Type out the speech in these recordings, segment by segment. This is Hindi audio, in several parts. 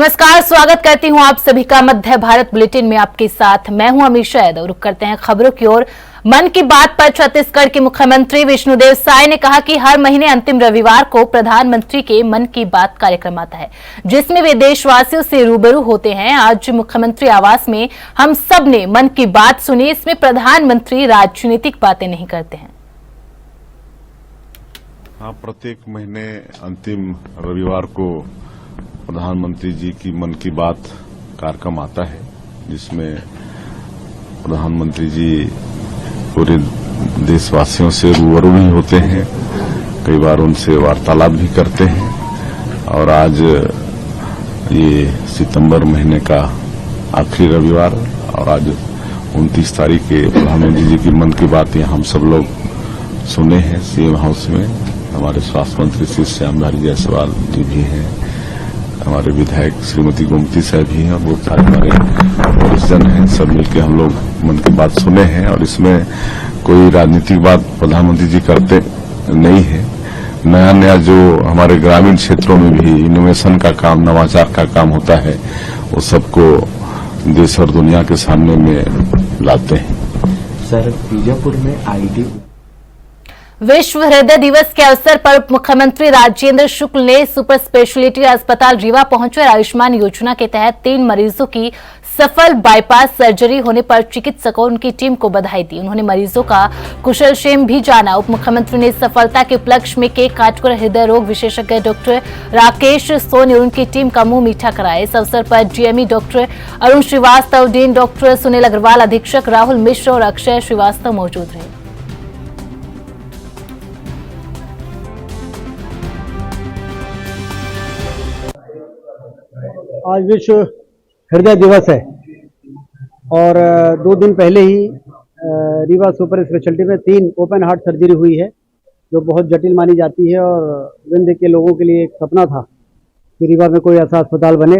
नमस्कार, स्वागत करती हूं आप सभी का मध्य भारत बुलेटिन में। आपके साथ मैं हूं अमीशा यादव। रुक करते हैं खबरों की ओर। मन की बात पर छत्तीसगढ़ के मुख्यमंत्री विष्णुदेव साय ने कहा कि हर महीने अंतिम रविवार को प्रधानमंत्री के मन की बात कार्यक्रम आता है, जिसमें वे देशवासियों से रूबरू होते हैं। आज मुख्यमंत्री आवास में हम सब ने मन की बात सुनी। इसमें प्रधानमंत्री राजनीतिक बातें नहीं करते हैं। हाँ, प्रत्येक महीने अंतिम रविवार को प्रधानमंत्री जी की मन की बात कार्यक्रम आता है, जिसमें प्रधानमंत्री जी पूरे देशवासियों से रूबरू भी होते हैं, कई बार उनसे वार्तालाप भी करते हैं। और आज ये सितंबर महीने का आखिरी रविवार और आज 29 तारीख के प्रधानमंत्री जी की मन की बात यहाँ हम सब लोग सुने हैं सीएम हाउस में। हमारे स्वास्थ्य मंत्री श्री श्यामधारी जायसवाल जी भी हैं, हमारे विधायक श्रीमती गोमती साहब भी हैं और बहुत सारे हमारे वरिष्ठजन हैं। सब मिलकर हम लोग मन की बात सुने हैं और इसमें कोई राजनीतिक बात प्रधानमंत्री जी करते नहीं है। नया नया जो हमारे ग्रामीण क्षेत्रों में भी इनोवेशन का काम, नवाचार का काम होता है, वो सबको देश और दुनिया के सामने में लाते हैं। सर, बीजापुर में आईडी विश्व हृदय दिवस के अवसर पर मुख्यमंत्री राजेंद्र शुक्ल ने सुपर स्पेशलिटी अस्पताल रीवा पहुंचे और आयुष्मान योजना के तहत 3 मरीजों की सफल बाईपास सर्जरी होने पर चिकित्सकों और उनकी टीम को बधाई दी। उन्होंने मरीजों का कुशलक्षेम भी जाना। उप मुख्यमंत्री ने सफलता के उपलक्ष्य में केक काटकर हृदय रोग विशेषज्ञ डॉक्टर राकेश सोनी और उनकी टीम का मुंह मीठा कराया। इस अवसर पर DME doctor Arun Srivastava, dean doctor Sunil Agarwal, अधीक्षक राहुल मिश्र और अक्षय श्रीवास्तव मौजूद रहे। आज विश्व हृदय दिवस है और 2 दिन पहले ही रीवा सुपर स्पेशलिटी में 3 ओपन हार्ट सर्जरी हुई है, जो बहुत जटिल मानी जाती है। और विंध्य के लोगों के लिए एक सपना था कि रीवा में कोई ऐसा अस्पताल बने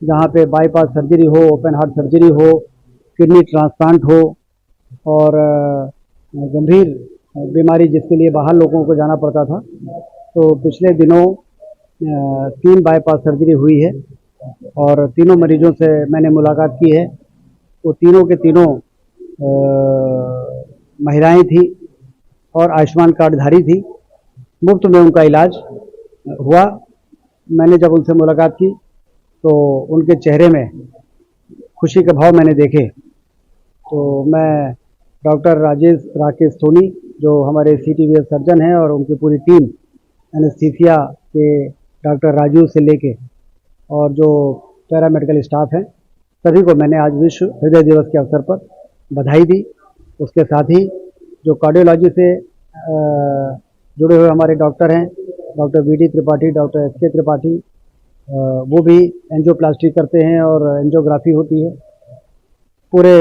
जहां पे बाईपास सर्जरी हो, ओपन हार्ट सर्जरी हो, किडनी ट्रांसप्लांट हो और गंभीर बीमारी जिसके लिए बाहर लोगों को जाना पड़ता था। तो पिछले दिनों 3 बाईपास सर्जरी हुई है और तीनों मरीजों से मैंने मुलाकात की है। वो तीनों के तीनों महिलाएं थी और आयुष्मान कार्डधारी थी। मुफ्त में उनका इलाज हुआ। मैंने जब उनसे मुलाकात की तो उनके चेहरे में खुशी के भाव मैंने देखे। तो मैं डॉक्टर राकेश सोनी, जो हमारे सीटीवीएस सर्जन हैं, और उनकी पूरी टीम, एनेस्थीसिया के डॉक्टर राजू से लेके और जो पैरामेडिकल स्टाफ हैं, सभी को मैंने आज विश्व हृदय दिवस के अवसर पर बधाई दी। उसके साथ ही जो कार्डियोलॉजी से जुड़े हुए हमारे डॉक्टर हैं, doctor BD Tripathi, doctor SK Tripathi, वो भी एंजियोप्लास्टी करते हैं और एंजियोग्राफी होती है। पूरे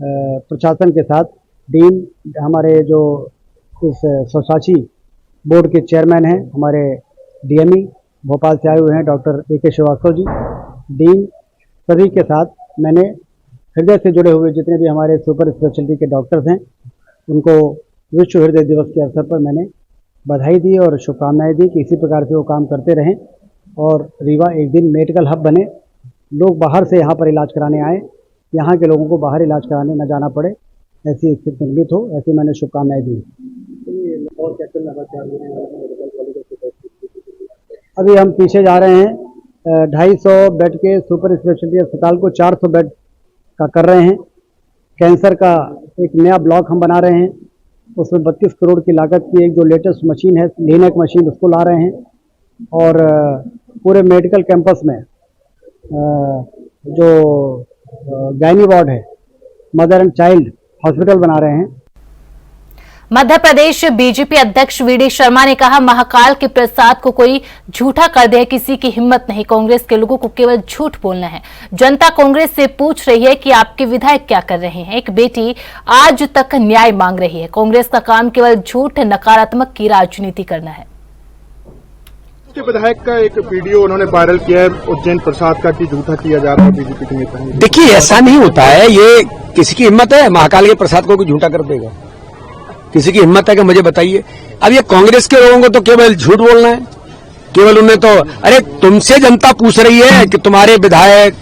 प्रशासन के साथ डीन, हमारे जो इस स्वशासी बोर्ड के चेयरमैन हैं, हमारे डीएमई भोपाल से आए हुए हैं doctor A K. Srivastava ji, dean, सभी के साथ मैंने हृदय से जुड़े हुए जितने भी हमारे सुपर स्पेशलिटी के डॉक्टर्स हैं, उनको विश्व हृदय दिवस के अवसर पर मैंने बधाई दी और शुभकामनाएं दी कि इसी प्रकार से वो काम करते रहें और रीवा एक दिन मेडिकल हब बने। लोग बाहर से यहाँ पर इलाज कराने आए, यहाँ के लोगों को बाहर इलाज कराने न जाना पड़े, ऐसी स्थिति निर्मित हो, ऐसी मैंने शुभकामनाएं दी। अभी हम पीछे जा रहे हैं, 250 बेड के सुपर स्पेशलिटी अस्पताल को 400 बेड का कर रहे हैं। कैंसर का एक नया ब्लॉक हम बना रहे हैं, उसमें 32 करोड़ की लागत की एक जो लेटेस्ट मशीन है, लीनेक मशीन, उसको ला रहे हैं। और पूरे मेडिकल कैंपस में जो गायनी वार्ड है, मदर एंड चाइल्ड हॉस्पिटल बना रहे हैं। मध्य प्रदेश बीजेपी अध्यक्ष वीडी शर्मा ने कहा, महाकाल के प्रसाद को कोई झूठा कर दे, किसी की हिम्मत नहीं। कांग्रेस के लोगों को केवल झूठ बोलना है। जनता कांग्रेस से पूछ रही है कि आपके विधायक क्या कर रहे हैं। एक बेटी आज तक न्याय मांग रही है। कांग्रेस का काम केवल झूठ, नकारात्मक की राजनीति करना है। विधायक का एक वीडियो उन्होंने वायरल किया है उज्जैन प्रसाद का कि झूठा किया जा रहा है बीजेपी के नेता। देखिए, ऐसा नहीं होता है। ये किसी की हिम्मत है महाकाल के प्रसाद को कोई झूठा कर देगा? किसी की हिम्मत है कि मुझे बताइए। अब ये कांग्रेस के लोगों को तो केवल झूठ बोलना है। केवल उन्हें तो, अरे तुमसे जनता पूछ रही है कि तुम्हारे विधायक,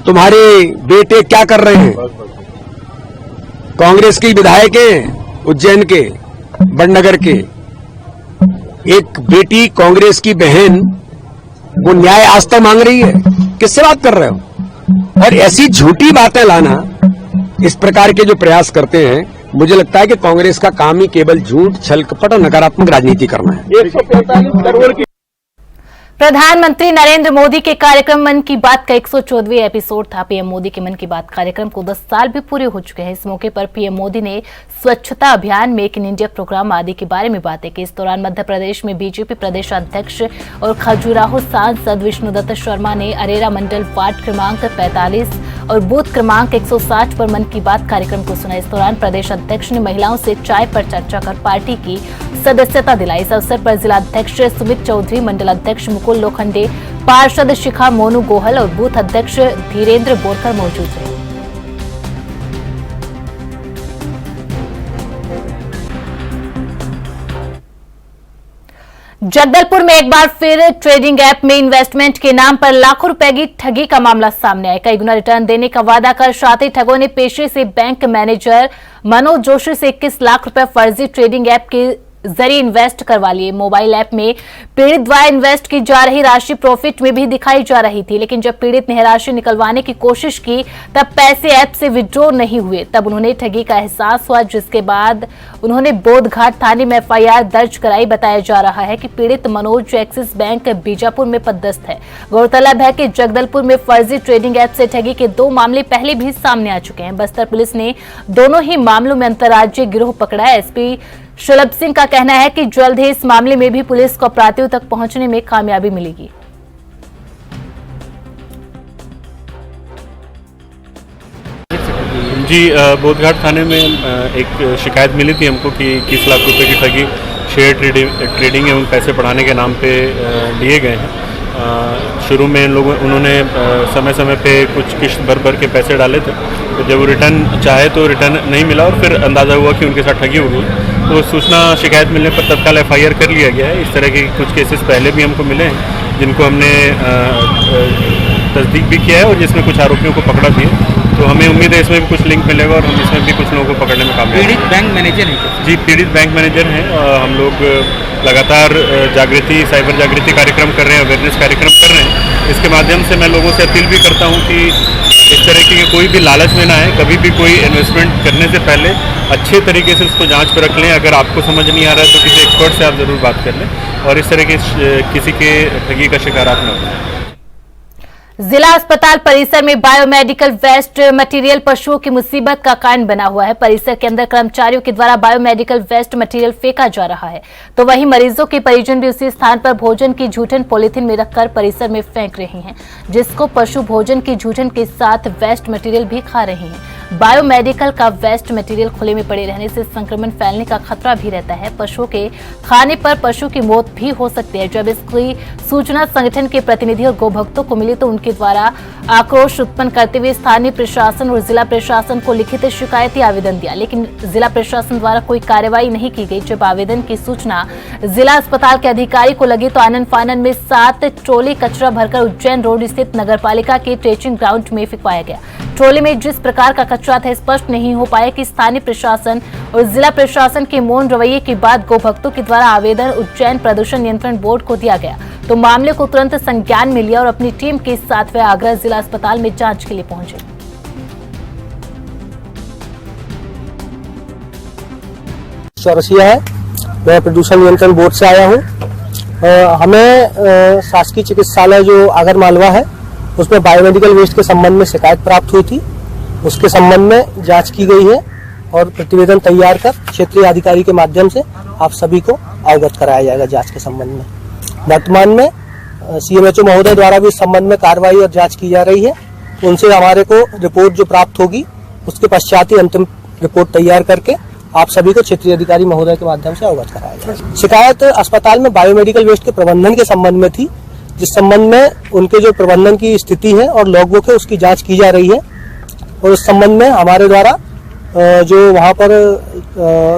तुम्हारे बेटे क्या कर रहे हैं। कांग्रेस के विधायक हैं उज्जैन के, बड़नगर के, एक बेटी कांग्रेस की बहन वो न्याय आस्था मांग रही है, किससे बात कर रहे हो। और ऐसी झूठी बातें लाना, इस प्रकार के जो प्रयास करते हैं, मुझे लगता है कि कांग्रेस का काम ही केवल झूठ, छल कपट और नकारात्मक राजनीति करना है। 145 करोड़ की प्रधानमंत्री नरेंद्र मोदी के कार्यक्रम मन की बात का 114वां एपिसोड था। पीएम मोदी के मन की बात कार्यक्रम को 10 साल भी पूरे हो चुके हैं। इस मौके पर पीएम मोदी ने स्वच्छता अभियान, मेक इन इंडिया प्रोग्राम आदि के बारे में बातें की। इस दौरान मध्य प्रदेश में बीजेपी प्रदेश अध्यक्ष और खजुराहो सांसद विष्णुदत्त शर्मा ने अरेरा मंडल वार्ड क्रमांक 45 और बूथ क्रमांक 160 पर मन की बात कार्यक्रम को सुना। इस दौरान प्रदेश अध्यक्ष ने महिलाओं से चाय पर चर्चा कर पार्टी की सदस्यता दिलाई। इस अवसर पर जिला अध्यक्ष सुमित चौधरी, मंडल अध्यक्ष मुकुल लोखंडे, पार्षद शिखा मोनू गोहल और बूथ अध्यक्ष धीरेन्द्र बोरकर मौजूद रहे। जगदलपुर में एक बार फिर ट्रेडिंग ऐप में इन्वेस्टमेंट के नाम पर लाखों रुपए की ठगी का मामला सामने आया। कई गुना रिटर्न देने का वादा कर शातिर ठगों ने पेशे से बैंक मैनेजर मनोज जोशी से 21 लाख रुपए फर्जी ट्रेडिंग ऐप के जरिए इन्वेस्ट करवा लिए। मोबाइल ऐप में पीड़ित द्वारा इन्वेस्ट की जा रही राशि प्रॉफिट में भी दिखाई जा रही थी, लेकिन जब पीड़ित ने राशि निकलवाने की कोशिश की तब पैसे ऐप से विड्रॉ नहीं हुए। तब उन्होंने ठगी का एहसास हुआ, जिसके बाद उन्होंने बोधघाट थाने में एफआईआर दर्ज कराई। बताया जा रहा है कि पीड़ित मनोज एक्सिस बैंक बीजापुर में पदस्थ है। गौरतलब है कि जगदलपुर में फर्जी ट्रेडिंग ऐप से ठगी के 2 मामले पहले भी सामने आ चुके हैं। बस्तर पुलिस ने दोनों ही मामलों में अंतर्राज्यीय गिरोह पकड़ा है। एसपी शलभ सिंह का कहना है कि जल्द ही इस मामले में भी पुलिस को अपराधियों तक पहुंचने में कामयाबी मिलेगी। जी, बोधघाट थाने में एक शिकायत मिली थी हमको कि 21 लाख रुपए की ठगी शेयर ट्रेडिंग एवं पैसे बढ़ाने के नाम पे लिए गए हैं। शुरू में उन्होंने समय समय पे कुछ किश्त भर के पैसे डाले थे, तो जब वो रिटर्न चाहे तो रिटर्न नहीं मिला और फिर अंदाज़ा हुआ कि उनके साथ ठगी हो गई। तो सूचना शिकायत मिलने पर तत्काल एफआईआर कर लिया गया है। इस तरह के कुछ केसेस पहले भी हमको मिले हैं, जिनको हमने तस्दीक भी किया है और जिसमें कुछ आरोपियों को पकड़ा भी है। तो हमें उम्मीद है इसमें भी कुछ लिंक मिलेगा और हम इसमें भी कुछ लोगों को पकड़ने में कामयाब। पीड़ित बैंक मैनेजर हैं? जी, पीड़ित बैंक मैनेजर हैं। हम लोग लगातार जागृति, साइबर जागृति कार्यक्रम कर रहे हैं, अवेयरनेस कार्यक्रम कर रहे हैं। इसके माध्यम से मैं लोगों से अपील भी करता हूं कि इस तरह की कोई भी लालच में ना आए। कभी भी कोई इन्वेस्टमेंट करने से पहले अच्छे तरीके से उसको जांच पर रख लें। अगर आपको समझ नहीं आ रहा है तो किसी एक्सपर्ट से आप ज़रूर बात कर लें और इस तरह के किसी के ठगी का शिकार आप न हो। जिला अस्पताल परिसर में बायोमेडिकल वेस्ट मटेरियल पशुओं की मुसीबत का कारण बना हुआ है। परिसर के अंदर कर्मचारियों के द्वारा बायोमेडिकल वेस्ट मटेरियल फेंका जा रहा है, तो वहीं मरीजों के परिजन भी उसी स्थान पर भोजन की जूठन पॉलीथीन में रखकर परिसर में फेंक रहे हैं, जिसको पशु भोजन की जूठन के साथ वेस्ट मटेरियल भी खा रहे हैं। बायोमेडिकल का वेस्ट मटेरियल खुले में पड़े रहने से संक्रमण फैलने का खतरा भी रहता है। पशुओं के खाने पर पशु की मौत भी हो सकती है। जब इसकी सूचना संगठन के प्रतिनिधि और गोभक्तों को मिली तो उनके द्वारा आक्रोश उत्पन्न करते हुए स्थानीय प्रशासन और जिला प्रशासन को लिखित शिकायती आवेदन दिया, लेकिन जिला प्रशासन द्वारा कोई कार्रवाई नहीं की गई। जब आवेदन की सूचना जिला अस्पताल के अधिकारी को लगी तो आनन फानन में 7 ट्रॉली कचरा भरकर उज्जैन रोड स्थित नगरपालिका के ट्रेचिंग ग्राउंड में फिकवाया गया। ट्रॉली में जिस प्रकार का कचरा था, स्पष्ट नहीं हो पाया कि स्थानीय प्रशासन और जिला प्रशासन के मौन रवैये के बाद गोभक्तों के द्वारा आवेदन उज्जैन प्रदूषण नियंत्रण बोर्ड को दिया गया, तो मामले को तुरंत संज्ञान में लिया और अपनी टीम के साथ वे आगरा जिला अस्पताल में जांच के लिए पहुंचे। चौरसिया है, मैं प्रदूषण नियंत्रण बोर्ड से आया हूँ। हमें शासकीय चिकित्सालय जो आगर मालवा है उसमें बायोमेडिकल वेस्ट के संबंध में शिकायत प्राप्त हुई थी। उसके संबंध में जांच की गई है और प्रतिवेदन तैयार कर क्षेत्रीय अधिकारी के माध्यम से आप सभी को अवगत कराया जाएगा जांच के संबंध में। वर्तमान में सीएमएचओ महोदय द्वारा भी इस संबंध में कार्रवाई और जांच की जा रही है। उनसे हमारे को रिपोर्ट जो प्राप्त होगी उसके पश्चात ही अंतिम रिपोर्ट तैयार करके आप सभी को क्षेत्रीय अधिकारी महोदय के माध्यम से अवगत कराया जाएगा। शिकायत अस्पताल में बायोमेडिकल वेस्ट के प्रबंधन के संबंध में थी, जिस संबंध में उनके जो प्रबंधन की स्थिति है और लॉगबुक है उसकी जांच की जा रही है और उस संबंध में हमारे द्वारा जो वहां पर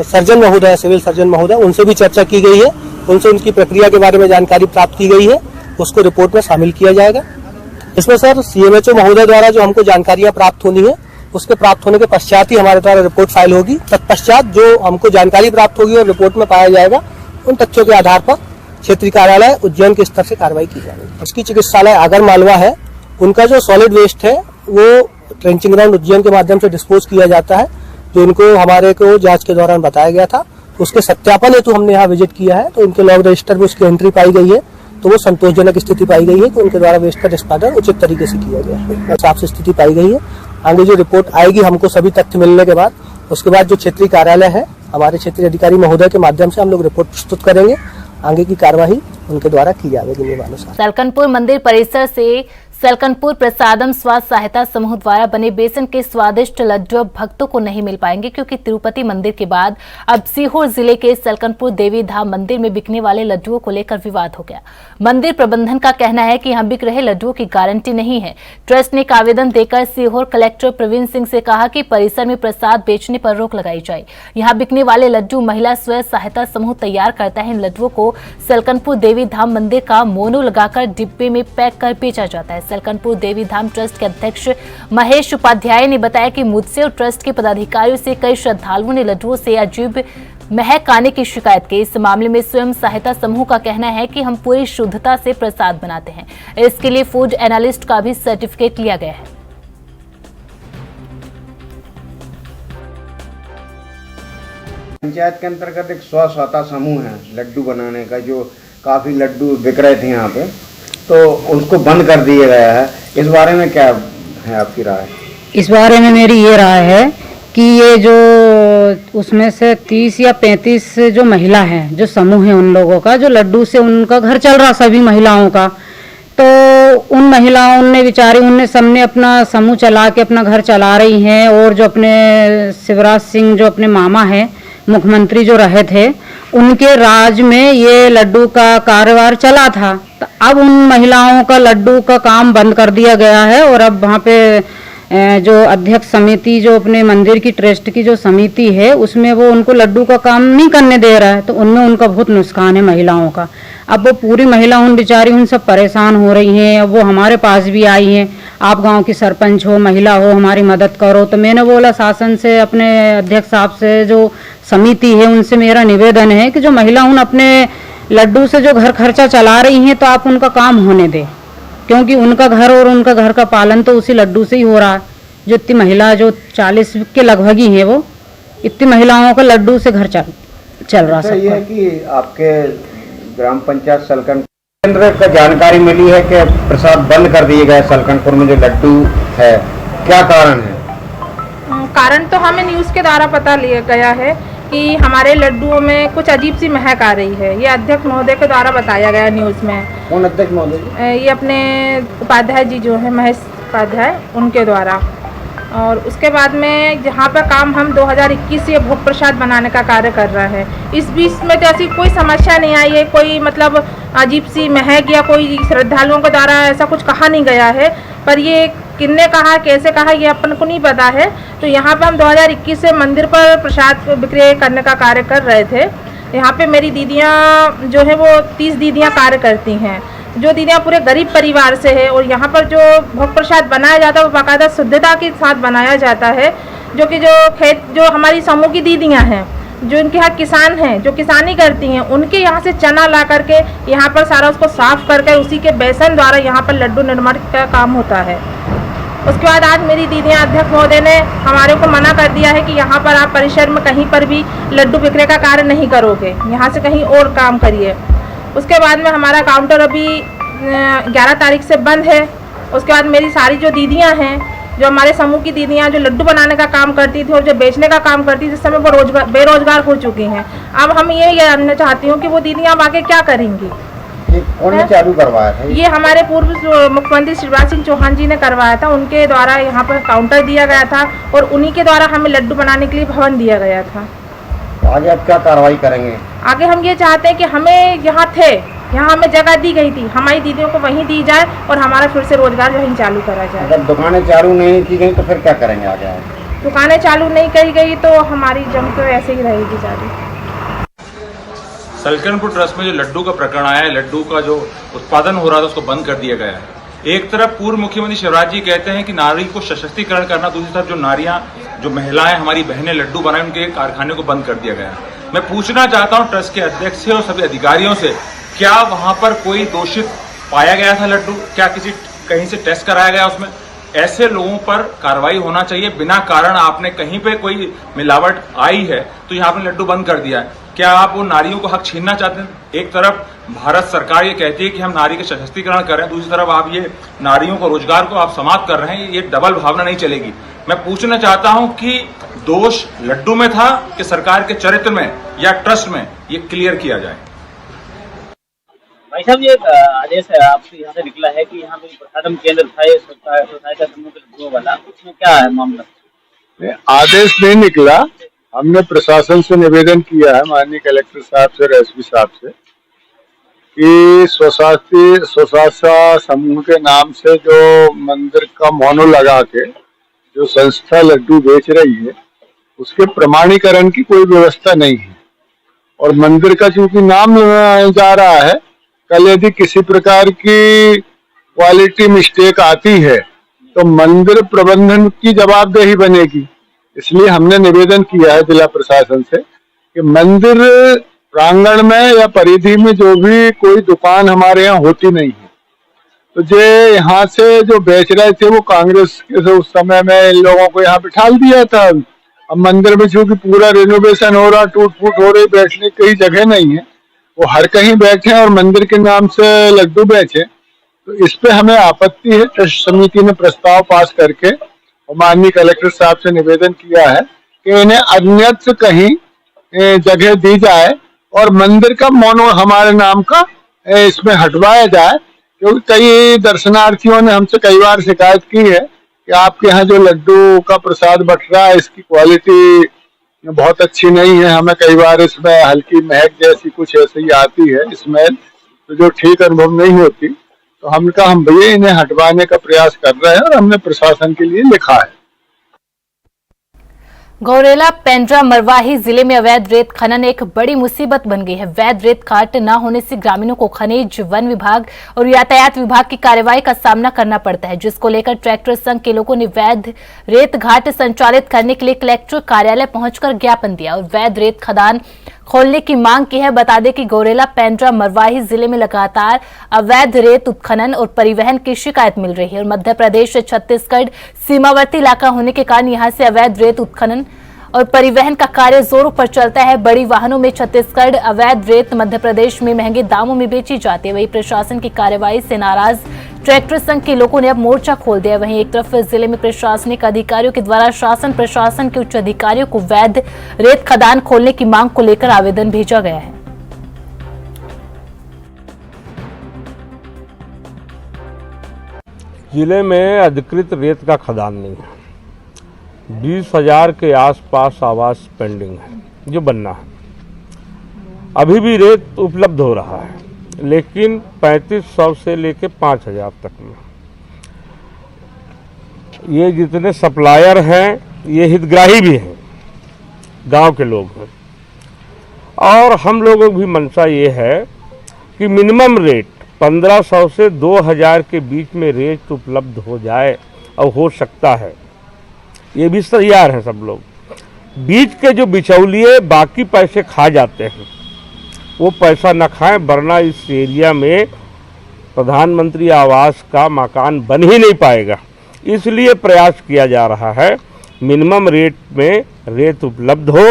सर्जन महोदय, सिविल सर्जन महोदय, उनसे भी चर्चा की गई है उनसे उनकी प्रक्रिया के बारे में जानकारी प्राप्त की गई है, उसको रिपोर्ट में शामिल किया जाएगा। इसमें सर CMHO महोदय द्वारा जो हमको जानकारियां प्राप्त होनी है, उसके प्राप्त होने के पश्चात ही हमारे द्वारा रिपोर्ट फाइल होगी। तत्पश्चात जो हमको जानकारी प्राप्त होगी और रिपोर्ट में पाया जाएगा, उन तथ्यों के आधार पर क्षेत्रीय कार्यालय उज्जैन के स्तर से कार्रवाई की जाएगी। उसकी चिकित्सालय आगर मालवा है, उनका जो सॉलिड वेस्ट है वो ट्रेंचिंग ग्राउंड उज्जैन के माध्यम से डिस्पोज किया जाता है, जो इनको हमारे को जांच के दौरान बताया गया था। उसके सत्यापन हेतु हमने यहाँ विजिट किया है, तो इनके लॉग रजिस्टर में उसकी एंट्री पाई गई है, तो वो संतोषजनक स्थिति पाई गई है कि उनके द्वारा वेस्ट का डिस्पार्डर उचित तरीके से किया गया है, साफ से स्थिति पाई गई है। आगे जो रिपोर्ट आएगी हमको सभी तथ्य मिलने के बाद, उसके बाद जो क्षेत्रीय कार्यालय है हमारे क्षेत्रीय अधिकारी महोदय के माध्यम से हम लोग रिपोर्ट प्रस्तुत करेंगे। आगे की कार्यवाही उनके द्वारा की जाएगी नियमानुसार। सलकनपुर मंदिर परिसर से सलकनपुर प्रसादम स्वास्थ्य सहायता समूह द्वारा बने बेसन के स्वादिष्ट लड्डू अब भक्तों को नहीं मिल पाएंगे, क्योंकि तिरुपति मंदिर के बाद अब सीहोर जिले के सलकनपुर देवी धाम मंदिर में बिकने वाले लड्डुओं को लेकर विवाद हो गया। मंदिर प्रबंधन का कहना है कि यहां बिक रहे लड्डुओं की गारंटी नहीं है। ट्रस्ट ने एक आवेदन देकर सीहोर कलेक्टर प्रवीण सिंह से कहा कि परिसर में प्रसाद बेचने पर रोक लगाई जाए। यहाँ बिकने वाले लड्डू महिला स्वयं सहायता समूह तैयार करता है। इन लड्डुओं को सलकनपुर देवी धाम मंदिर का मोनो लगाकर डिब्बे में पैक कर बेचा जाता है। सलकनपुर देवी धाम ट्रस्ट के अध्यक्ष महेश उपाध्याय ने बताया कि मुझसे और ट्रस्ट के पदाधिकारियों से कई श्रद्धालुओं ने लड्डुओं से अजीब महक आने की शिकायत की। इस मामले में स्वयं सहायता समूह का कहना है कि हम पूरी शुद्धता से प्रसाद बनाते हैं। इसके लिए फूड एनालिस्ट का भी सर्टिफिकेट लिया गया है। पंचायत के अंतर्गत एक स्वसहायता समूह है लड्डू बनाने का, जो काफी लड्डू बिक रहे थे यहाँ पे, तो उसको बंद कर दिया गया है। इस बारे में क्या है आपकी राय? इस बारे में मेरी ये राय है कि ये जो उसमें से 30 या 35 जो महिला हैं, जो समूह है उन लोगों का, जो लड्डू से उनका घर चल रहा सभी महिलाओं का, तो उन महिलाओं ने बेचारी उनने सबने अपना समूह चला के अपना घर चला रही हैं। और जो अपने शिवराज सिंह जो अपने मामा हैं, मुख्यमंत्री जो रहे थे, उनके राज में ये लड्डू का कारोबार चला था। तो अब उन महिलाओं का लड्डू का काम बंद कर दिया गया है और अब वहाँ पे जो अध्यक्ष समिति जो अपने मंदिर की ट्रस्ट की जो समिति है, उसमें वो उनको लड्डू का काम नहीं करने दे रहा है। तो उनमें उनका बहुत नुकसान है महिलाओं का। अब वो पूरी महिला उन बेचारी उन सब परेशान हो रही हैं। अब वो हमारे पास भी आई हैं, आप गांव की सरपंच हो, महिला हो, हमारी मदद करो। तो मैंने बोला शासन से, अपने अध्यक्ष साहब से, जो समिति है उनसे मेरा निवेदन है कि जो महिला उन अपने लड्डू से जो घर खर्चा चला रही हैं, तो आप उनका काम होने दें, क्योंकि उनका घर और उनका घर का पालन तो उसी लड्डू से ही हो रहा है। जो इतनी महिला जो 40 के लगभग ही है, वो इतनी महिलाओं का लड्डू से घर चल रहा है। ये है कि आपके ग्राम पंचायत सलकनपुर केंद्र का जानकारी मिली है कि प्रसाद बंद कर दिए गए सलकनपुर में जो लड्डू है, क्या कारण है? कारण तो हमें न्यूज़ के द्वारा पता लिया गया है कि हमारे लड्डुओं में कुछ अजीब सी महक आ रही है। ये अध्यक्ष महोदय के द्वारा बताया गया न्यूज़ में। कौन अध्यक्ष महोदय? ये अपने उपाध्याय जी जो है, महेश उपाध्याय, उनके द्वारा। और उसके बाद में जहाँ पर काम हम 2021 से भोग प्रसाद बनाने का कार्य कर रहे हैं, इस बीच में तो ऐसी कोई समस्या नहीं आई है, कोई मतलब अजीब सी महक या कोई श्रद्धालुओं के द्वारा ऐसा कुछ कहा नहीं गया है। पर ये किसने कहा, कैसे कहा, ये अपन को नहीं पता है। तो यहाँ पे हम 2021 से मंदिर पर प्रसाद विक्रय करने का कार्य कर रहे थे। यहाँ पे मेरी दीदियाँ जो है वो 30 दीदियाँ कार्य करती हैं, जो दीदियाँ पूरे गरीब परिवार से है। और यहाँ पर जो भोग प्रसाद बनाया जाता है वो बाकायदा शुद्धता के साथ बनाया जाता है, जो कि जो खेत जो हमारी समूह की दीदियाँ हैं, जो इनके यहाँ किसान हैं, जो किसानी करती हैं, उनके यहाँ से चना ला करके यहाँ पर सारा उसको साफ करके उसी के बेसन द्वारा यहाँ पर लड्डू निर्माण का काम होता है। उसके बाद आज मेरी दीदियाँ अध्यक्ष महोदय ने हमारे को मना कर दिया है कि यहाँ पर आप परिसर में कहीं पर भी लड्डू विक्रय का कार्य नहीं करोगे, यहाँ से कहीं और काम करिए। उसके बाद में हमारा काउंटर अभी 11 तारीख से बंद है। उसके बाद मेरी सारी जो दीदियाँ हैं, जो हमारे समूह की दीदियाँ जो लड्डू बनाने का काम करती थी और जो बेचने का काम करती थी, जिस समय वो बेरोजगार हो चुकी हैं। अब हम ये जानना चाहती हूँ कि वो दीदियाँ अब आगे क्या करेंगी। ये कौन ने चालू करवाया था? ये हमारे पूर्व मुख्यमंत्री शिवराज सिंह चौहान जी ने करवाया था। उनके द्वारा यहाँ पर काउंटर दिया गया था और उन्हीं के द्वारा हमें लड्डू बनाने के लिए भवन दिया गया था। आगे आप क्या कार्रवाई करेंगे? आगे हम ये चाहते हैं कि हमें यहाँ हमें जगह दी गई थी, हमारी दीदियों को वहीं दी जाए और हमारा फिर से रोजगार वहीं चालू करा जाए। अगर दुकानें चालू नहीं की गई तो फिर क्या करेंगे आगे? दुकानें चालू नहीं करी गई तो हमारी जम तो ऐसे ही रहेगी जारी। सलकनपुर ट्रस्ट में जो लड्डू का प्रकरण आया है, लड्डू का जो उत्पादन हो रहा था उसको बंद कर दिया गया है। एक तरफ पूर्व मुख्यमंत्री शिवराज जी कहते हैं कि नारी को सशक्तिकरण करना, दूसरी तरफ जो नारियां, जो महिलाएं, हमारी बहनें लड्डू बनाए, उनके कारखाने को बंद कर दिया गया है। मैं पूछना चाहता हूं ट्रस्ट के अध्यक्ष से और सभी अधिकारियों से, क्या वहां पर कोई दोषित पाया गया था लड्डू? क्या कहीं से टेस्ट कराया गया उसमें? ऐसे लोगों पर कार्रवाई होना चाहिए। बिना कारण आपने कहीं पे कोई मिलावट आई है तो यहाँ आपने लड्डू बंद कर दिया है। क्या आप वो नारियों को हक छीनना चाहते हैं? एक तरफ भारत सरकार ये कहती है कि हम नारी के सशक्तिकरण कर रहे हैं, दूसरी तरफ आप ये नारियों को, रोजगार को आप समाप्त कर रहे हैं। ये डबल भावना नहीं चलेगी। मैं पूछना चाहता हूं कि दोष लड्डू में था कि सरकार के चरित्र में या ट्रस्ट में, ये क्लियर किया जाए। भाई साहब, ये आदेश है आपसे यहाँ से निकला है कि यहाँ पे प्रसादम केंद्र था ये सहायता समूह के लड्डुओं वाला, उसमें क्या है मामला? आदेश नहीं निकला। हमने प्रशासन से निवेदन किया है, माननीय कलेक्टर साहब से और एसपी साहब से, कि स्वशासा समूह के नाम से जो मंदिर का मोनो लगा के जो संस्था लड्डू बेच रही है, उसके प्रमाणीकरण की कोई व्यवस्था नहीं है। और मंदिर का चूंकि नाम जा रहा है, कल यदि किसी प्रकार की क्वालिटी मिस्टेक आती है तो मंदिर प्रबंधन की जवाबदेही बनेगी। इसलिए हमने निवेदन किया है जिला प्रशासन से कि मंदिर प्रांगण में या परिधि में जो भी कोई दुकान हमारे यहाँ होती नहीं है, तो जो यहाँ से जो बेच रहे थे वो कांग्रेस के उस समय में इन लोगों को यहाँ बिठाल दिया था। अब मंदिर में चूंकि पूरा रिनोवेशन हो रहा, टूट फूट हो रही, बैठने की कहीं जगह नहीं है, वो हर कहीं बैठे और मंदिर के नाम से लड्डू बेचे, तो इस पे हमें आपत्ति है। ट्रस्ट समिति ने प्रस्ताव पास करके और माननीय कलेक्टर साहब से निवेदन किया है कि इन्हें अन्यत्र कहीं जगह दी जाए और मंदिर का मोनो हमारे नाम का इसमें हटवाया जाए। क्योंकि कई दर्शनार्थियों ने हमसे कई बार शिकायत की है कि आपके यहाँ जो लड्डू का प्रसाद बट रहा है, इसकी क्वालिटी बहुत अच्छी नहीं है, हमें कई बार इसमें हल्की महक जैसी कुछ ऐसी ही आती है स्मेल, तो जो ठीक अनुभव नहीं होती। तो हम भैया इन्हें हटवाने का प्रयास कर रहे हैं और हमने प्रशासन के लिए लिखा है। गौरेला, पेंड्रा, मरवाही जिले में अवैध रेत खनन एक बड़ी मुसीबत बन गई है। वैध रेत काट न होने से ग्रामीणों को खनिज, वन विभाग और यातायात विभाग की कार्रवाई का सामना करना पड़ता है, जिसको लेकर ट्रैक्टर संघ के लोगों ने वैध रेत घाट संचालित करने के लिए कलेक्टर कार्यालय पहुंचकर ज्ञापन दिया और वैध रेत खदान खोलने की मांग की है। बता दें कि गौरेला, पेंड्रा, मरवाही जिले में लगातार अवैध रेत उत्खनन और परिवहन की शिकायत मिल रही है और मध्य प्रदेश से छत्तीसगढ़ सीमावर्ती इलाका होने के कारण यहां से अवैध रेत उत्खनन और परिवहन का कार्य जोरों पर चलता है। बड़ी वाहनों में छत्तीसगढ़ अवैध रेत मध्य प्रदेश में महंगे दामों में बेची जाती है। वहीं प्रशासन की कार्रवाई से नाराज ट्रैक्टर संघ के लोगों ने अब मोर्चा खोल दिया। वहीं एक तरफ जिले में प्रशासनिक अधिकारियों के द्वारा शासन प्रशासन के उच्च अधिकारियों को वैध रेत खदान खोलने की मांग को लेकर आवेदन भेजा गया है। जिले में अधिकृत रेत का खदान नहीं है। 20,000 के आसपास आवास पेंडिंग है जो बनना है। अभी भी रेत उपलब्ध हो रहा है, लेकिन 3500 से लेके 5,000 तक में। ये जितने सप्लायर हैं ये हितग्राही भी हैं, गांव के लोग हैं। और हम लोगों की भी मंशा ये है कि मिनिमम रेट 1500 से 2000 के बीच में रेट उपलब्ध हो जाए और हो सकता है। ये भी तैयार हैं सब लोग। बीच के जो बिचौलिए बाकी पैसे खा जाते हैं वो पैसा न खाएं, वरना इस एरिया में प्रधानमंत्री आवास का मकान बन ही नहीं पाएगा। इसलिए प्रयास किया जा रहा है मिनिमम रेट में रेत उपलब्ध हो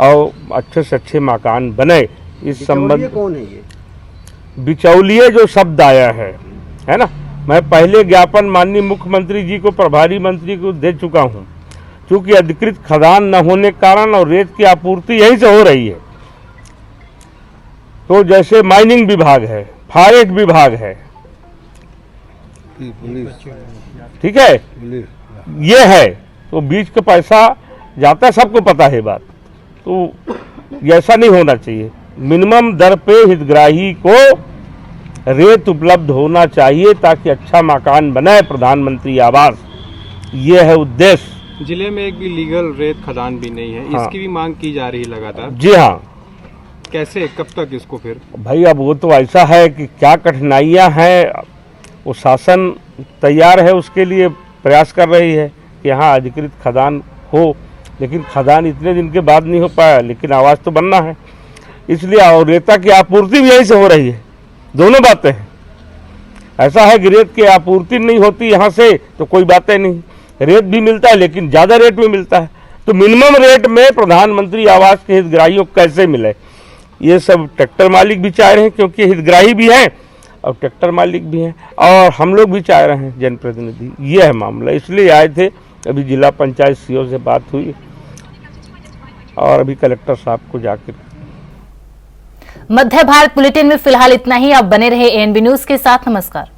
और अच्छे से अच्छे मकान बने। इस संबंध कौन है ये बिचौलिए जो शब्द आया है ना, मैं पहले ज्ञापन माननीय मुख्यमंत्री जी को, प्रभारी मंत्री को दे चुका हूं। चूंकि अधिकृत खदान न होने के कारण और रेत की आपूर्ति यहीं से हो रही है, तो जैसे माइनिंग विभाग है, फॉरेस्ट विभाग है, ठीक है, ये है, तो बीच का पैसा जाता है, सबको पता है बात। तो ऐसा नहीं होना चाहिए। मिनिमम दर पे हितग्राही को रेत उपलब्ध होना चाहिए ताकि अच्छा मकान बनाए प्रधानमंत्री आवास। ये है उद्देश्य। जिले में एक भी लीगल रेत खदान भी नहीं है, हाँ। इसकी भी मांग की जा रही है लगातार। जी हाँ, कैसे, कब तक इसको फिर? भाई अब वो तो ऐसा है कि क्या कठिनाइयां हैं, वो शासन तैयार है उसके लिए, प्रयास कर रही है कि यहाँ अधिकृत खदान हो, लेकिन खदान इतने दिन के बाद नहीं हो पाया, लेकिन आवाज़ तो बनना है। इसलिए और रेता की आपूर्ति भी यहीं से हो रही है, दोनों बातें हैं। ऐसा है कि रेत की आपूर्ति नहीं होती यहाँ से तो कोई बातें नहीं, रेत भी मिलता है लेकिन ज़्यादा रेट में मिलता है। तो मिनिमम रेट में प्रधानमंत्री आवास के हितग्राहियों को कैसे मिले, ये सब ट्रैक्टर मालिक भी चाह रहे हैं, क्योंकि हितग्राही भी हैं और ट्रैक्टर मालिक भी हैं, और हम लोग भी चाह रहे हैं, जनप्रतिनिधि। ये है मामला, इसलिए आए थे। अभी जिला पंचायत सीओ से बात हुई और अभी कलेक्टर साहब को जाकर। मध्य भारत बुलेटिन में फिलहाल इतना ही। आप बने रहे एएनबी न्यूज के साथ। नमस्कार।